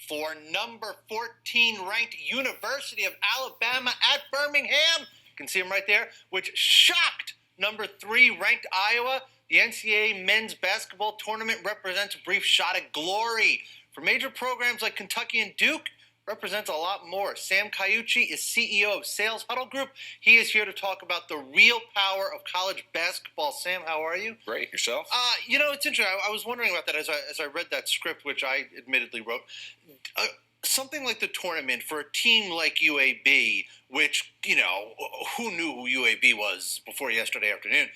for number 14 ranked University of Alabama at Birmingham. You can see them right there, which shocked number 3 ranked Iowa. The NCAA men's basketball tournament represents a brief shot at glory. For major programs like Kentucky and Duke, represents a lot more. Sam Caucci is CEO of Sales Huddle Group. He is here to talk about the real power of college basketball. Sam, how are you? Great. Yourself? It's interesting. I was wondering about that as I read that script, which I admittedly wrote. Something like the tournament for a team like UAB, which, who knew who UAB was before yesterday afternoon?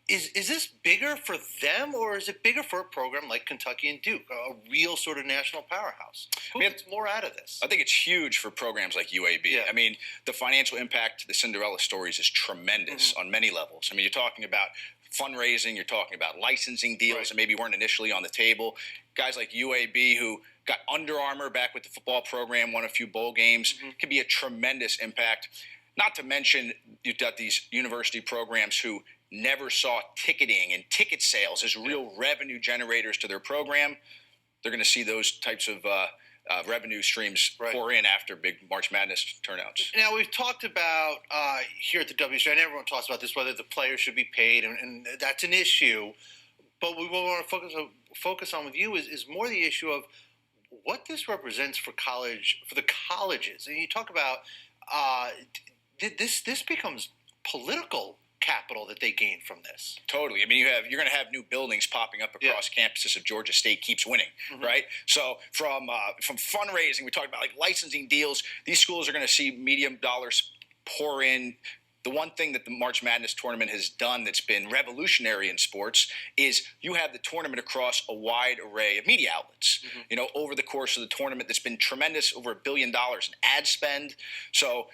Is this bigger for them, or is it bigger for a program like Kentucky and Duke, a real sort of national powerhouse? Who gets more out of this? I think it's huge for programs like UAB. Yeah. I mean, the financial impact to the Cinderella stories is tremendous on many levels. I mean, you're talking about fundraising, you're talking about licensing deals that maybe weren't initially on the table. Guys like UAB who got Under Armour back with the football program, won a few bowl games, could be a tremendous impact. Not to mention, you've got these university programs who never saw ticketing and ticket sales as real revenue generators to their program. They're going to see those types of revenue streams pour in after big March Madness turnouts. Now, we've talked about here at the WSJ, and everyone talks about this, whether the players should be paid, and that's an issue. But what we want to focus on with you is more the issue of what this represents for the colleges. And you talk about this becomes political capital that they gain from this. Totally. I mean, you're going to have new buildings popping up across campuses if Georgia State keeps winning, right? So from fundraising, we talked about like licensing deals. These schools are going to see medium dollars pour in. The one thing that the March Madness tournament has done that's been revolutionary in sports is you have the tournament across a wide array of media outlets. Over the course of the tournament, that's been tremendous, over $1 billion in ad spend. So,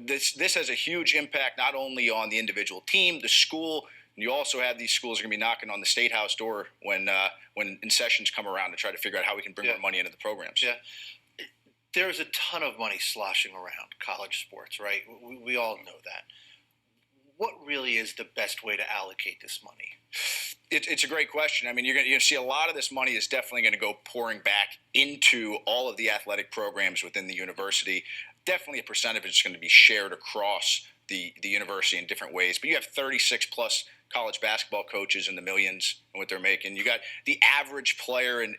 this has a huge impact not only on the individual team, the school. You also have these schools are going to be knocking on the State House door when in sessions come around to try to figure out how we can bring more money into the programs. Yeah. There's a ton of money sloshing around college sports, right? We all know that. What really is the best way to allocate this money? It's a great question. I mean, you're going to see a lot of this money is definitely going to go pouring back into all of the athletic programs within the university. Definitely a percentage is going to be shared across the university in different ways. But you have 36 plus college basketball coaches in the millions and what they're making. You got the average player in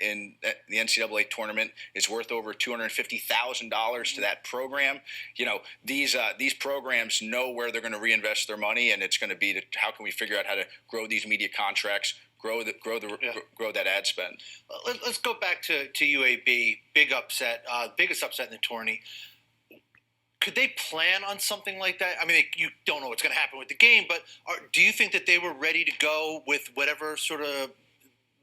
the NCAA tournament is worth over $250,000 to that program. These programs know where they're going to reinvest their money, and it's going to be how can we figure out how to grow these media contracts, grow that ad spend. Let's go back to UAB. Big upset, biggest upset in the tourney. Could they plan on something like that? I mean, you don't know what's going to happen with the game, but do you think that they were ready to go with whatever sort of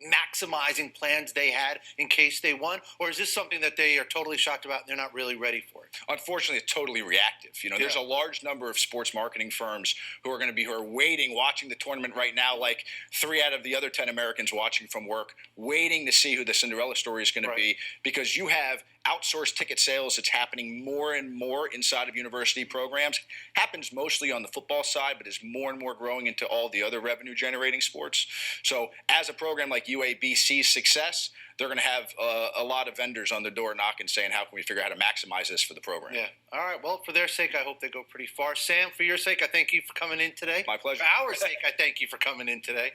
maximizing plans they had in case they won? Or is this something that they are totally shocked about and they're not really ready for it? Unfortunately, it's totally reactive. There's a large number of sports marketing firms who are waiting, watching the tournament right now, like 3 out of the other 10 Americans watching from work, waiting to see who the Cinderella story is going to be, because you have outsourced ticket sales that's happening more and more inside of university programs. Happens mostly on the football side, but is more and more growing into all the other revenue generating sports. So as a program like UAB sees success, they're going to have a lot of vendors on the door knocking, saying, how can we figure out how to maximize this for the program? Yeah. All right. Well, for their sake, I hope they go pretty far. Sam, for your sake, I thank you for coming in today. My pleasure. For our sake, I thank you for coming in today.